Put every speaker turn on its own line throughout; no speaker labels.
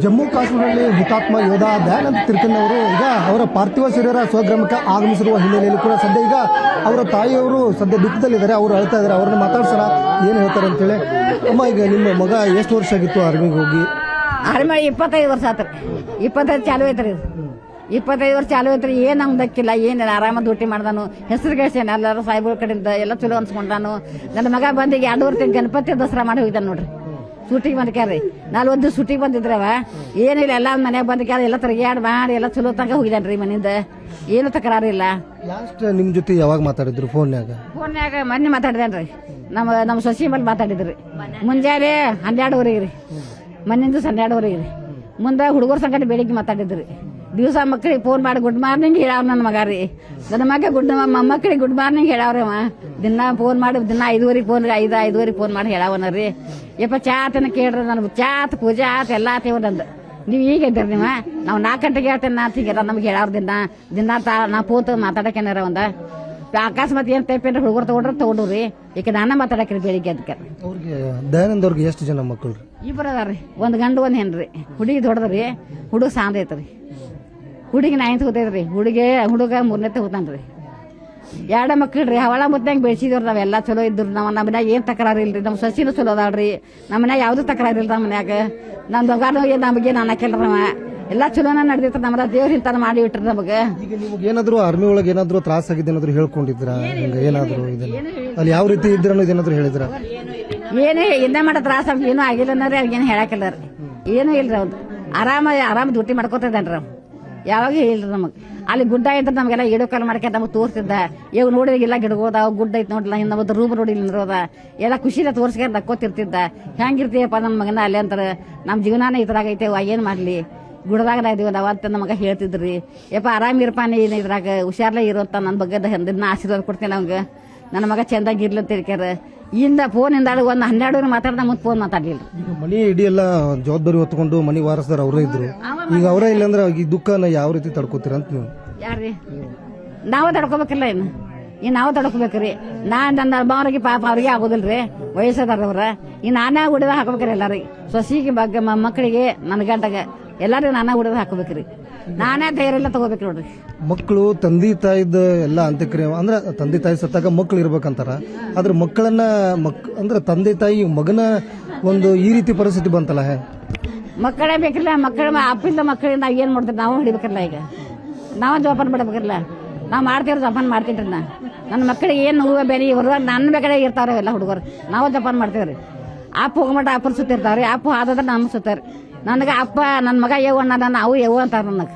ಜಮ್ಮು ಕಾಶ್ಮೀರದಲ್ಲಿ ಹುತಾತ್ಮ ಯೋಧ ದಯಾನಂದ ತಿರ್ಕನ್ ಅವರು ಈಗ ಅವರ ಪಾರ್ಥಿವ ಶರೀರ ಸ್ವಗ್ರಾಮಕ್ಕೆ ಆಗಮಿಸಿರುವ ಹಿನ್ನೆಲೆಯಲ್ಲಿ ಕೂಡ ಸದ್ಯ ಈಗ ಅವರ ತಾಯಿಯವರು ಸದ್ಯ ದುಃಖದಲ್ಲಿದ್ದಾರೆ. ಅವರು ಅಳ್ತಾ ಇದ್ದಾರೆ. ಅವ್ರನ್ನ ಮಾತಾಡ್ಸೋಣ, ಏನು ಹೇಳ್ತಾರೆ ಅಂತೇಳಿ. ಅಮ್ಮ, ಈಗ ನಿಮ್ಮ ಮಗ ಎಷ್ಟು ವರ್ಷ ಆಗಿತ್ತು ಆರ್ಮಿಗೆ ಹೋಗಿ?
ಆರ್ಮಿ 25 ವರ್ಷ ಆತ್ರಿ. 25 ಚಾಲು ಐತ್ರಿ. 25 ವರ್ಷ ಚಾಲು ಐತ್ರಿ. ಏನ್ ನಮ್ಗೆ ದಕ್ಕಿಲ್ಲ, ಏನಿಲ್ಲ. ಆರಾಮ ಡ್ಯೂಟಿ ಮಾಡ್ದಾನು, ಹೆಸರು ಗಳಿಸ್ಯಾನ ಎಲ್ಲರೂ ಸಾಹೇಬ್ರ ಕಡೆಯಿಂದ ಎಲ್ಲ ಚಲೋ ಅನ್ಸ್ಕೊಂಡಾನು. ನನ್ನ ಮಗ ಬಂದೀಗ 2 ವರ್ಷ ಗಣಪತಿ ದಸರಾ ಮಾಡಿ ಹೋಗಿದ್ದಾನೆ ನೋಡ್ರಿ. ಸೂಟಿಗೆ ಬಂದ್ಕ್ಯಾರ್ರಿ. 4 ಸೂಟಿಗೆ ಬಂದಿದ್ರವ, ಏನಿಲ್ಲ. ಎಲ್ಲ ಮನೆಯಾಗ ಬಂದ್ಕ್ಯಾರ, ಎಲ್ಲ ತಿರುಗಾಡ್ ಮಾಡಿ ಎಲ್ಲ ಚಲೋ ತನಕ ಹೋಗಿದ್ದಾನ್ರಿ ಮನೆಯಿಂದ. ಏನು ತಕರಾರಿಲ್ಲ.
ಲಾಸ್ಟ್ ನಿಮ್ ಜೊತೆ ಯಾವಾಗ ಮಾತಾಡಿದ್ರು ಫೋನ್ಯಾಗ?
ಮೊನ್ನೆ ಮಾತಾಡಿದೇನ್ರಿ. ನಮ್ಮ ಸೊಸಿ ಮೇಲೆ ಮಾತಾಡಿದ್ರಿ. ಮುಂಜಾನೆ 12:30 ರೀ. ಮನೆಯಿಂದ 12:30 ರೀ. ಮುಂದೆ ಹುಡುಗರ ಸಂಗಡ ಬೆಳಿಗ್ಗೆ ಮಾತಾಡಿದ್ರಿ. ದಿವಸ ಮಕ್ಕಳಿಗೆ ಫೋನ್ ಮಾಡಿ ಗುಡ್ ಮಾರ್ನಿಂಗ್ ಹೇಳಾವ ನನ್ನ ಮಗ ರೀ. ನನ್ನ ಮಗ ಮೊಮ್ಮಕ್ಕಳಿಗೆ ಗುಡ್ ಮಾರ್ನಿಂಗ್ ಹೇಳಾವ್ರಿ. ಅವ ದಿನ ಫೋನ್ ಮಾಡಿ, ದಿನ 5:30 ಫೋನ್ 5:30 ಫೋನ್ ಮಾಡಿ ಹೇಳಾವನ ರೀ. ಯಪ್ಪ ಚಾ ಆತನ ಕೇಳ್ರಿ, ನನಗೆ ಚಾ ಆತ ಪೂಜಾ ಆತ ಎಲ್ಲ ಆತೇವ ನಂದು. ನೀವು ಈಗ ಇದ್ದೀರಿ ನೀವು. ನಾವು 4 ಗಂಟೆಗೆ ಹೇಳ್ತೇನೆ ನಾ ಹೀಗಾರ ನಮ್ಗೆ ಹೇಳಾವ್ರ ದಿನ ನಾ ಫೋನ್ ಮಾತಾಡಕೇನಾರ ಒಂದ ಅಕಸ್ಮಾತ್ ಏನ್ ಟೈಪೇನ್ರಿ ಹುಡುಗರು ತಗೊಂಡ್ರಿ. ಈಗ ನಾನ ಮಾತಾಡಕ್ರಿ ಬೆಳಿಗ್ಗೆ. ಅದಕ್ಕೆ
ಅವ್ರಿಗೆ ದಯಾನಂದ್ ಅವ್ರಿಗೆ ಎಷ್ಟು ಜನ ಮಕ್ಕಳು?
2 ಅದಾರ್ರಿ. 1 ಗಂಡು 1 ಹೆಣ್ರಿ. ಹುಡುಗಿ ದೊಡ್ಡದ್ರಿ, ಹುಡುಗ ಸಾಂದ್ ಐತ್ರಿ. ಹುಡುಗಿ 9th ಓದೈತ್ರಿ. ಹುಡುಗ 3ನೇ ಓದ್ತಾನ್ರಿ. 2 ಮಕ್ಕಳ್ರಿ. ಹವಳ ಮುದ್ದಂಗೆ ಬೆಳೆಸಿದವ್ರಿ. ನಾವೆಲ್ಲ ಚಲೋ ಇದ್ರು. ನಮ್ಮ ಮನ್ಯಾಗ ಏನ್ ತಕರಾರು ಇಲ್ರಿ. ನಮ್ಮ ಸಸಿನೂ ಚಲೋ ಅದಾಳ್ರಿ. ನಮ್ಮ ಮನ್ಯಾಗ ಯಾವ್ದು ತಕರಾರು ಇಲ್ರಿ. ನಮ್ಮ ಮನ್ಯಾಗ ನಮ್ ದೊಡ್ಡ ನಮಗೇನು ಅನ್ನಕ್ಕಿಲ್ರವ. ಎಲ್ಲ ಚಲೋನ ನಡೆದಿತ್ತು. ನಮ್ಮದ ದೇವ್ರ ಇಂತಾನ ಮಾಡಿ ಬಿಟ್ರಿ ನಮಗೆ.
ಈಗ ನಿಮ್ಗೆ ಏನಾದ್ರು ಆರ್ಮಿ ಒಳಗೆ ಏನಾದ್ರು ತ್ರಾಸ ಆಗಿದೆ ಏನಾದ್ರು ಹೇಳ್ಕೊಂಡಿದ್ರ? ಏನಾದ್ರು ಅಲ್ಲಿ ಯಾವ ರೀತಿ ಇದ್ರ ಅನ್ನೋದು ಏನಾದ್ರು ಹೇಳಿದ್ರ?
ಏನು ಹಿಂದೆ ಮಾಡೋ ತ್ರಾಸ ಏನೂ ಆಗಿಲ್ಲ ಅನ್ನೋರಿ. ಅವ್ರಿಗೇನು ಹೇಳಕ್ಕಿಲ್ಲ ರೀ. ಏನೂ ಇಲ್ರಿ. ಅವ್ರು ಆರಾಮ ಡ್ಯೂಟಿ ಮಾಡ್ಕೋತಿದ್ದಾನ್ರಿ. ಅವ್ರು ಯಾವಾಗ ಇಲ್ರಿ ನಮಗೆ. ಅಲ್ಲಿ ಗುಡ್ಡ ಇದ್ರೆ ನಮಗೆಲ್ಲ ಇಡೋ ಕಾಲ ಮಾಡ್ಕೊಂಡು ನಮಗೆ ತೋರಿಸ್ತಿದ್ದ. ಇವಾಗ ನೋಡಿದಾಗೆಲ್ಲ ಗಿಡಗೋದ ಗುಡ್ಡ ಐತೆ ನೋಡಿಲ್ಲ. ನಮ್ಮದು ರೂಮ್ ನೋಡಿಲ್ಲ ನಿಂದ್ರೋದ. ಎಲ್ಲ ಖುಷಿನ ತೋರಿಸ್ಕೊಂಡು ನಕ್ಕೋತಿರ್ತಿದ್ದ. ಹೆಂಗಿರ್ತೀಯಪ್ಪ ನನ್ನ ಮಗನ ಅಲ್ಲಿ ಅಂತಾರೆ. ನಮ್ಮ ಜೀವನಾನ ಇದ್ರಾಗ ಐತೆ, ಏನ್ ಮಾಡ್ಲಿ, ಗುಡದಾಗ ನಾ ಇದೀವಿ ನಾವು ಅಂತ ನಮಗ ಹೇಳ್ತಿದ್ರಿ. ಯಪ್ಪ ಆರಾಮಿರಪ್ಪ ನೀ ಇದ್ರಾಗ ಹುಷಾರ್ಲೇ ಇರುವಂತ ನನ್ನ ಬಗ್ಗೆ ದಿನ ಆಶೀರ್ವಾದ ಕೊಡ್ತೀನಿ ಅವಂಗ. ನನ್ನ ಮಗ ಚಂದಾಗಿರ್ಲಿ ಅಂತ ಹೇಳ್ಕ್ಯಾರ. ಇಂದ ಫೋನಿಂದ 12 ಮಾತಾಡ್ದ ಮುಂದೆ ಫೋನ್ ಮಾತಾಡ್ಲಿಲ್ಲ.
ಈಗ ಮನಿ ಇಡೀ ಎಲ್ಲ ಜವಾಬ್ದಾರಿ ಹೊತ್ಕೊಂಡು ಮನಿ ವಾರಸ್ದಾರ ಅವರೇ ಇದ್ರು. ಈಗ ಅವರೇ ಇಲ್ಲಾಂದ್ರೆ ಈ ದುಃಖನ ಯಾವ ರೀತಿ ತಡ್ಕೋತೀರ ಅಂತ ನೀವು?
ಯಾರ್ರಿ ನಾವು ತಡ್ಕೋಬೇಕಿಲ್ಲ. ನಾವು ತಡ್ಕೋಬೇಕ್ರಿ. ನನ್ನ ಅಮ್ಮವ್ರಿಗೆ ಪಾಪ ಅವ್ರಿಗೆ ಆಗೋದಿಲ್ರಿ. ವಯಸ್ಸದಾರವ್ರ. ನಾನೇ ಉಡಿದ ಹಾಕೋಬೇಕ್ರಿ ಎಲ್ಲಾರಿಗೆ. ಸೊಸಿಗೆ ಬಗ್ಗೆ ಮಕ್ಕಳಿಗೆ ನನ್ನ ಗಂಟಗ ಎಲ್ಲಾರು ನಾನಾ ಉಡಿದ ಹಾಕೋಬೇಕ್ರಿ. ನಾನೇ ಧೈರ್ಯ ಎಲ್ಲ ತಗೋಬೇಕ್ರಿ ನೋಡ್ರಿ.
ಮಕ್ಕಳು ತಂದೆ ತಾಯಿದ ಎಲ್ಲ ಅಂತ್ಯಕ್ರಿಯೆ ಅಂದ್ರೆ ತಂದೆ ತಾಯಿ ಸತ್ತಾಗ ಮಕ್ಳು ಇರ್ಬೇಕಂತಾರ. ಆದ್ರೆ ಮಕ್ಕಳನ್ನ ಅಂದ್ರೆ ತಂದೆ ತಾಯಿ ಮಗನ ಒಂದು ಈ ರೀತಿ ಪರಿಸ್ಥಿತಿ ಬಂತಲ್ಲ,
ಮಕ್ಕಳೇ ಬೇಕಿಲ್ಲ. ಮಕ್ಕಳ ಅಪ್ಪಿಂದ ಮಕ್ಕಳಿಂದ ನಾವ್ ಏನ್ ಮಾಡ್ತೀವಿ? ನಾವು ಹಿಡಿಬೇಕಲ್ಲ. ಈಗ ನಾವು ಜೋಪಾನ ಬಿಡಬೇಕಿಲ್ಲ. ನಾವು ಮಾಡ್ತೀವ್ರಿ, ಜೋಪಾನ ಮಾಡ್ತೀನಿ. ನನ್ನ ಮಕ್ಕಳಿಗೆ ಏನು ಹೂವು ಬೇರೆ ಹೊರಗ ನನ್ನ ಬೇಕಾದ್ರೆ ಇರ್ತಾರ ಎಲ್ಲ ಹುಡುಗರು. ನಾವು ಜೋಪಾನ ಮಾಡ್ತೀವ್ರಿ. ಅಪ್ಪ ಹೋಗಮಟ ಅಪ್ಪನ ಸುತ್ತಿರ್ತಾವ್ರಿ. ಅಪ್ಪ ಆದ್ರೆ ನಮ್ಮ ಸುತ್ತಾರ. ನನಗೆ ಅಪ್ಪ ನನ್ನ ಮಗ ಯವ್ ಅಣ್ಣ ನಾವು ಯವ್ ಅಂತಾರ. ನನಗೆ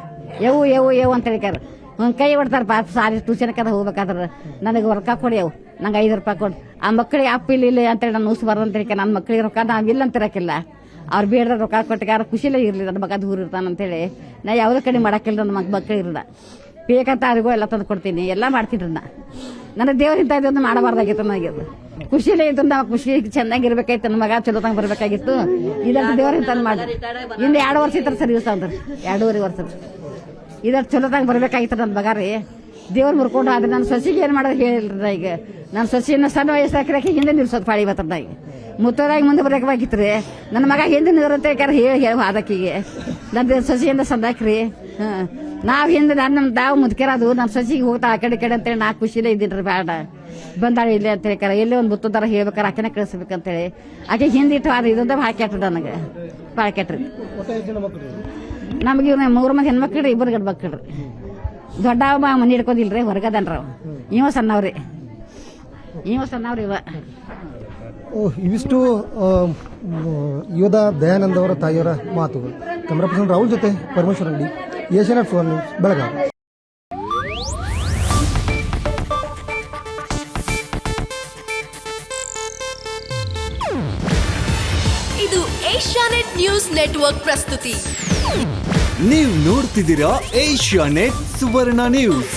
ಯವ್ ಅಂತ ಹೇಳ್ಕಾರ. ಒಂದು ಕೈ ಹೊಡ್ತಾರ ಪಾಪ. ಸಾರಿ ಟ್ಯೂಷನ್ಗೆ ಹೋಗ್ಬೇಕಾದ್ರೆ ನನಗೆ ರೊಕ್ಕ ಕೊಡಿ ಅವು. ನಂಗೆ 5 ರೂಪಾಯಿ ಕೊಡಿ. ಆ ಮಕ್ಕಳಿಗೆ ಅಪ್ಪ ಇಲ್ಲ ಅಂತೇಳಿ ನಾನು ಉಸ್ಬಾರ್ದು ಅಂತ ಹೇಳ್ಕ. ನನ್ನ ಮಕ್ಕಳಿಗೆ ರೊಕ್ಕ ನಾವಿಲ್ಲ ಅಂತಿರಕ್ಕಿಲ್ಲ. ಅವ್ರು ಬೇಡ ರೊಕ್ಕ ಕೊಟ್ಟಿಗಾರ ಖುಷಿಲೇ ಇರಲಿ. ನನ್ನ ಮಗ ದೂರ ಇರ್ತಾನಂತೇಳಿ ನಾ ಯಾವುದೇ ಕಡೆ ಮಾಡಕ್ಕಿಲ್ಲ. ನನ್ನ ಮಕ್ಕಳು ಇರಲ್ಲ ಬೇಕಂತ ಅವ್ರಿಗೂ ಎಲ್ಲ ತಂದು ಕೊಡ್ತೀನಿ. ಎಲ್ಲ ಮಾಡ್ತೀನಿ. ನನ್ನ ದೇವ್ರಿಂದ ಇದೊಂದು ಮಾಡಬಾರ್ದಾಗಿತ್ತು. ನನಗೆ ಖುಷಿಲೇ ಇದ್ದು ನಾವು ಖುಷಿ ಚೆನ್ನಾಗಿರ್ಬೇಕಾಯ್ತು. ನನ್ನ ಮಗ ಚಲೋ ತಂಗ ಬರ್ಬೇಕಾಗಿತ್ತು. ಇದನ್ನು ದೇವ್ರಿಂದ ತಂದು ಮಾಡಿ ಇನ್ನು 2 ವರ್ಷ ಇತ್ತು ಸರ್. ದಿವಸ ಅಂದ್ರೆ 2.5 ವರ್ಷ ಇದ್ರ ಚಲೋ ತಂಗ ಬರ್ಬೇಕಾಗಿತ್ತು ನನ್ನ ಮಗ ರೀ. ದೇವ್ರು ಮುರ್ಕೊಂಡು ಆದ್ರೆ ನನ್ನ ಸೊಸಿಗೆ ಏನ್ ಮಾಡೋದು ಹೇಳಿಲ್ರಿ. ಈಗ ನನ್ನ ಸೊಸಿನ ಸಣ್ಣ ವಯಸ್ಸಾಕಿರಕ್ಕೆ ಹಿಂದೆ ನಿಲ್ಸೋದು ಪಾಳಿ ಬರ್ತದ. ಈಗ ಮುತ್ತರಾಗಿ ಮುಂದೆ ಬರಬೇಕಾಗಿತ್ರಿ. ನನ್ನ ಮಗ ಹಿಂದೆ ನಿರಂತ ಹೇಳಿ ಅದಕ್ಕಿಗೆ ನನ್ನ ಸೊಸಿಯಿಂದ ಸಂದಾಕ್ರಿ. ನಾವ್ ಹಿಂದೆ ನಾವು ಮುದ್ಕೆರದು ನಮ್ಮ ಸಸಿಗೆ ಹೋಗ್ತಾ ಆ ಕಡೆ ಅಂತೇಳಿ ನಾ ಖುಷಿಲೇ ಇದ್ದೀನ್ರಿ. ಬೇಡ ಬಂದಾಳೆ ಇಲ್ಲೇ ಅಂತ ಹೇಳ್ಕಾರ. ಎಲ್ಲೇ ಒಂದು ಬುತ್ತದಾರ ಹೇಳ್ಬೇಕಾರ ಆಕೆನ ಕಳಿಸ್ಬೇಕಂತೇಳಿ ಆಕೆ ಹಿಂದೆ ಇಟ್ಟು ಅದು ಇದೊಂದ ಭಾಳ ಕೆಟ್ಟದ. ನನಗೆ ಭಾಳ ಕೆಟ್ರಿ. ನಮ್ಗೆ 3 ಮಂದಿ ಹೆಣ್ಮಕ್ಳ್ರಿ, 2 ಗಂಡು ಮಕ್ಕಳ್ರಿ. ದೊಡ್ಡವ ಮನೆ ಹಿಡ್ಕೋದಿಲ್ರಿ, ಹೊರಗದನ್ರಿ. ಇವ ಸಣ್ಣವ್ರಿ.
ಇವಿಷ್ಟು ಯೋಧ ದಯಾನಂದ್ ಅವರ ತಾಯಿಯವರ ಮಾತುಗಳು. ಕ್ಯಾಮರಾ ಪರ್ಸನ್ ರಾಹುಲ್ ಜೊತೆ ಪರಮೇಶ್ವರ್ ಅಂಗಡಿ, ಏಷ್ಯಾನೆಟ್ 4 ನ್ಯೂಸ್, ಬೆಳಗಾವಿ.
ಇದು ಏಷ್ಯಾನೆಟ್ ನ್ಯೂಸ್ ನೆಟ್ವರ್ಕ್ ಪ್ರಸ್ತುತಿ.
ನೀವು ನೋಡ್ತಿದ್ದೀರಾ ಏಷ್ಯಾನೆಟ್ ಸುವರ್ಣ ನ್ಯೂಸ್.